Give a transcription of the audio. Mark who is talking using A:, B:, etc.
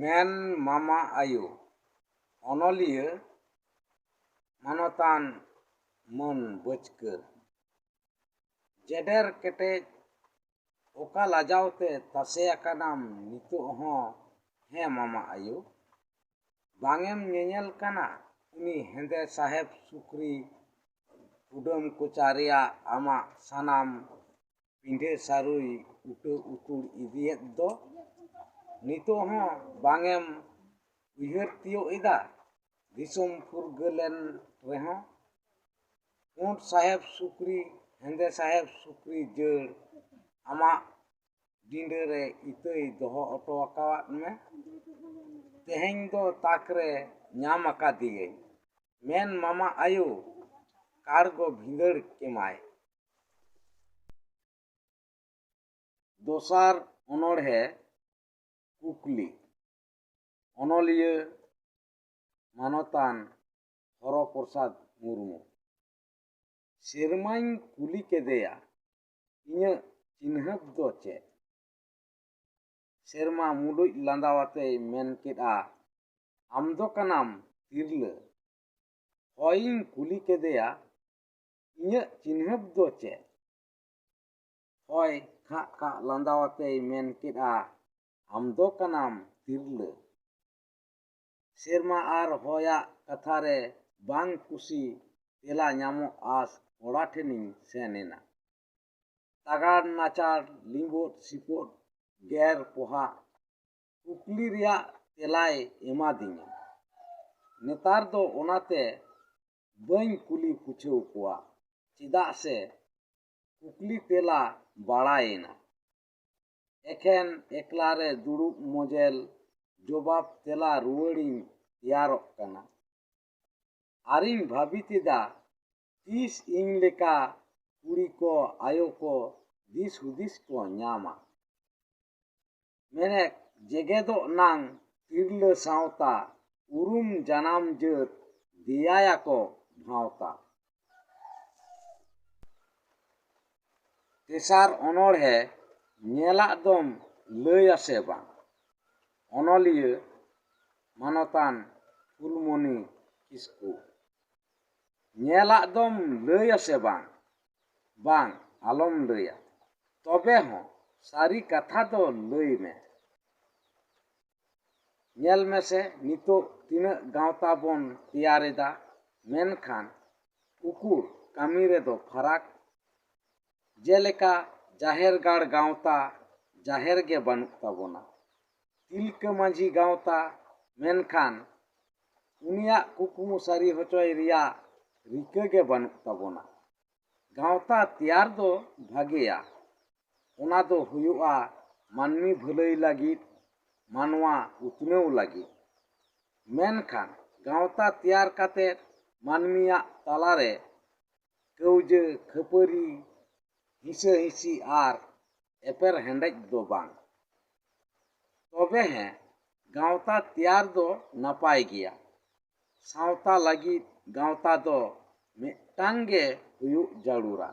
A: ᱢᱮᱱ ᱢᱟᱢᱟ ᱟᱭᱳ ᱚᱱᱚᱞᱤᱭᱟᱹ ᱢᱟᱱᱚᱛᱟᱱ ᱢᱟᱹᱱ ᱵᱟᱹᱪᱠᱟᱹ ᱡᱮᱰᱮᱨ ᱠᱮᱴᱮᱡ ᱚᱠᱟ ᱞᱟᱡᱟᱣ ᱛᱮ ᱛᱟᱥᱮ ᱟᱠᱟᱱᱟᱢ ᱱᱤᱛᱚᱜ ᱦᱚᱸ ᱦᱮᱸ ᱢᱟᱢᱟ ᱟᱭᱳ? ᱵᱟᱝᱮᱢ ᱧᱮᱧᱮᱞ ᱠᱟᱱᱟ ᱩᱱᱤ ᱦᱮᱸᱫᱮ ᱥᱟᱦᱮᱵ ᱥᱩᱠᱨᱤ ᱠᱩᱰᱟᱹᱢ ᱠᱚᱪᱟ ᱨᱮᱭᱟᱜ ᱟᱢᱟᱜ ᱥᱟᱱᱟᱢ ᱯᱤᱸᱰᱟᱹ ᱥᱟᱹᱨᱩᱭ ᱩᱴᱟᱹ ᱩᱛᱩᱲ ᱤᱫᱤᱭᱮᱫ ᱫᱚ? ᱱᱤᱛᱚᱜ ᱦᱚᱸ ᱵᱟᱝᱮᱢ ᱩᱭᱦᱟᱹᱨ ᱛᱤᱭᱳᱜ ᱮᱫᱟ ᱫᱤᱥᱚᱢ ᱯᱷᱩᱨᱜᱟᱹᱞᱮᱱ ᱨᱮᱦᱚᱸ? ᱯᱩᱸᱰ ᱥᱟᱦᱮᱵ ᱥᱩᱠᱨᱤ ᱦᱮᱸᱫᱮ ᱥᱟᱦᱮᱵ ᱥᱩᱠᱨᱤ ᱡᱟᱹᱲ ᱟᱢᱟᱜ ᱰᱤᱸᱰᱟᱹ ᱨᱮ ᱤᱛᱟᱹᱭ ᱫᱚᱦᱚ ᱚᱴᱚ ᱟᱠᱟᱣᱟᱫ ᱢᱮ᱾ ᱛᱮᱦᱮᱧ ᱫᱚ ᱛᱟᱠ ᱨᱮ ᱧᱟᱢ ᱟᱠᱟᱫᱮᱭᱟᱹᱧ ᱢᱮᱱ ᱢᱟᱢᱟ ᱟᱭᱳ ᱠᱟᱲᱜᱚ ᱵᱷᱤᱸᱫᱟᱹᱲ ᱠᱮᱢᱟᱭ᱾ ᱫᱚᱥᱟᱨ ᱚᱱᱚᱬᱦᱮ ᱠᱩᱠᱞᱤ ᱚᱱᱚᱞᱤᱭᱟᱹ ᱢᱟᱱᱚᱛᱟᱱ ᱦᱚᱨᱚ ᱯᱨᱚᱥᱟᱫᱽ ᱢᱩᱨᱢᱩ᱾ ᱥᱮᱨᱢᱟᱧ ᱠᱩᱞᱤ ᱠᱮᱫᱮᱭᱟ ᱤᱧᱟᱹᱜ ᱪᱤᱱᱦᱟᱹᱯ ᱫᱚ ᱪᱮᱫ? ᱥᱮᱨᱢᱟ ᱢᱩᱞᱩᱡ ᱞᱟᱸᱫᱟᱣᱟᱛᱮᱭ ᱢᱮᱱ ᱠᱮᱫᱼᱟ ᱟᱢ ᱫᱚ ᱠᱟᱱᱟᱢ ᱛᱤᱨᱞᱟᱹ᱾ ᱦᱚᱭᱤᱧ ᱠᱩᱞᱤ ᱠᱮᱫᱮᱭᱟ ᱤᱧᱟᱹᱜ ᱪᱤᱱᱦᱟᱹᱯ ᱫᱚ ᱪᱮᱫ? ᱦᱚᱭ ᱠᱷᱟᱜ ᱠᱷᱟᱜ ᱞᱟᱸᱫᱟᱣᱟᱛᱮᱭ ᱢᱮᱱ ᱠᱮᱫᱼᱟ ᱟᱢ ᱫᱚ ᱠᱟᱱᱟᱢ ᱛᱤᱨᱞᱟᱹ᱾ ᱥᱮᱨᱢᱟ ᱟᱨ ᱦᱚᱭᱟᱜ ᱠᱟᱛᱷᱟ ᱨᱮ ᱵᱟᱝ ᱠᱩᱥᱤ ᱛᱮᱞᱟ ᱧᱟᱢᱚᱜ ᱟᱸᱥ ᱠᱚᱲᱟ ᱴᱷᱮᱱᱤᱧ ᱥᱮᱱ ᱮᱱᱟ᱾ ᱛᱟᱜᱟᱲ ᱱᱟᱪᱟᱲ ᱞᱤᱸᱵᱚᱫ ᱥᱤᱯᱚᱫ ᱜᱮᱨ ᱯᱚᱦᱟᱜ ᱠᱩᱠᱞᱤ ᱨᱮᱭᱟᱜ ᱛᱮᱞᱟᱭ ᱮᱢᱟᱫᱤᱧᱟ᱾ ᱱᱮᱛᱟᱨ ᱫᱚ ᱚᱱᱟᱛᱮ ᱵᱟᱹᱧ ᱠᱩᱞᱤ ᱯᱩᱪᱷᱟᱹᱣ ᱠᱚᱣᱟ ᱪᱮᱫᱟᱜ ᱥᱮ ᱠᱩᱠᱞᱤ ᱛᱮᱞᱟ ᱵᱟᱲᱟᱭᱮᱱᱟ᱾ ᱮᱠᱷᱮᱱ ᱮᱠᱞᱟᱨᱮ ᱫᱩᱲᱩᱵ ᱢᱚᱡᱮᱞ ᱡᱚᱵᱟᱵ ᱛᱮᱞᱟ ᱨᱩᱣᱟᱹᱲᱤᱧ ᱛᱮᱭᱟᱨᱚᱜ ᱠᱟᱱᱟ᱾ ᱟᱨᱤᱧ ᱵᱷᱟᱹᱵᱤᱛ ᱮᱫᱟ ᱛᱤᱥ ᱤᱧ ᱞᱮᱠᱟ ᱠᱩᱲᱤ ᱠᱚ ᱟᱭᱳ ᱠᱚ ᱫᱤᱥ ᱦᱩᱫᱤᱥ ᱠᱚ ᱧᱟᱢᱟ᱾ ᱢᱮᱱᱮᱠ ᱡᱮᱜᱮᱫᱚᱜ ᱱᱟᱝ ᱛᱤᱨᱞᱟᱹ ᱥᱟᱶᱛᱟ ᱩᱨᱩᱢ ᱡᱟᱱᱟᱢ ᱡᱟᱹᱛ ᱫᱮᱭᱟᱭᱟᱠᱚ ᱵᱷᱟᱶᱛᱟ᱾ ᱛᱮᱥᱟᱨ ᱚᱱᱚᱬᱦᱮ ᱧᱮᱞᱟᱜ ᱫᱚᱢ ᱞᱟᱹᱭ ᱟᱥᱮ ᱵᱟᱝ? ᱚᱱᱚᱞᱤᱭᱟᱹ ᱢᱟᱱᱚᱛᱟᱱ ᱯᱷᱩᱞᱢᱚᱱᱤ ᱠᱤᱥᱠᱩ᱾ ᱧᱮᱞᱟᱜ ᱫᱚᱢ ᱞᱟᱹᱭ ᱟᱥᱮ ᱵᱟᱝ? ᱵᱟᱝ ᱟᱞᱚᱢ ᱞᱟᱹᱭᱟ, ᱛᱚᱵᱮ ᱦᱚᱸ ᱥᱟᱹᱨᱤ ᱠᱟᱛᱷᱟ ᱫᱚ ᱞᱟᱹᱭ ᱢᱮ᱾ ᱧᱮᱞ ᱢᱮᱥᱮ ᱱᱤᱛᱚᱜ ᱛᱤᱱᱟᱹᱜ ᱜᱟᱶᱛᱟ ᱵᱚᱱ ᱛᱮᱭᱟᱨ ᱮᱫᱟ, ᱢᱮᱱᱠᱷᱟᱱ ᱩᱠᱩᱨ ᱠᱟᱹᱢᱤ ᱨᱮᱫᱚ ᱯᱷᱟᱨᱟᱠ᱾ ᱡᱮᱞᱮᱠᱟ ᱡᱟᱦᱮᱨ ᱜᱟᱲ ᱜᱟᱶᱛᱟ ᱡᱟᱦᱮᱨ ᱜᱮ ᱵᱟᱹᱱᱩᱜ ᱛᱟᱵᱚᱱᱟ᱾ ᱛᱤᱞᱠᱟᱹ ᱢᱟᱹᱡᱷᱤ ᱜᱟᱶᱛᱟ ᱢᱮᱱᱠᱷᱟᱱ ᱩᱱᱤᱭᱟᱜ ᱠᱩᱠᱢᱩ ᱥᱟᱹᱨᱤ ᱦᱚᱪᱚᱭ ᱨᱮᱭᱟᱜ ᱨᱤᱠᱟᱹ ᱜᱮ ᱵᱟᱹᱱᱩᱜ ᱛᱟᱵᱚᱱᱟ᱾ ᱜᱟᱶᱛᱟ ᱛᱮᱭᱟᱨ ᱫᱚ ᱵᱷᱟᱜᱮᱭᱟ, ᱚᱱᱟ ᱫᱚ ᱦᱩᱭᱩᱜᱼᱟ ᱢᱟᱹᱱᱢᱤ ᱵᱷᱟᱹᱞᱟᱹᱭ ᱞᱟᱹᱜᱤᱫ, ᱢᱟᱱᱣᱟ ᱩᱛᱱᱟᱹᱣ ᱞᱟᱹᱜᱤᱫ᱾ ᱢᱮᱱᱠᱷᱟᱱ ᱜᱟᱶᱛᱟ ᱛᱮᱭᱟᱨ ᱠᱟᱛᱮᱫ ᱢᱟᱹᱱᱢᱤᱭᱟᱜ ᱛᱟᱞᱟᱨᱮ ᱠᱟᱹᱣᱡᱟᱹ ᱠᱷᱟᱹᱯᱟᱹᱨᱤ ᱦᱤᱥᱟᱹ ᱦᱤᱥᱤ ᱟᱨ ᱮᱯᱮᱨ ᱦᱮᱸᱰᱮᱡ ᱫᱚ ᱵᱟᱝ᱾ ᱛᱚᱵᱮ ᱦᱮᱸ ᱜᱟᱶᱛᱟ ᱛᱮᱭᱟᱨ ᱫᱚ ᱱᱟᱯᱟᱭ ᱜᱮᱭᱟ᱾ ᱥᱟᱶᱛᱟ ᱞᱟᱹᱜᱤᱫ ᱜᱟᱶᱛᱟ ᱫᱚ ᱢᱤᱫᱴᱟᱝ ᱜᱮ ᱦᱩᱭᱩᱜ ᱡᱟᱹᱨᱩᱲᱟ᱾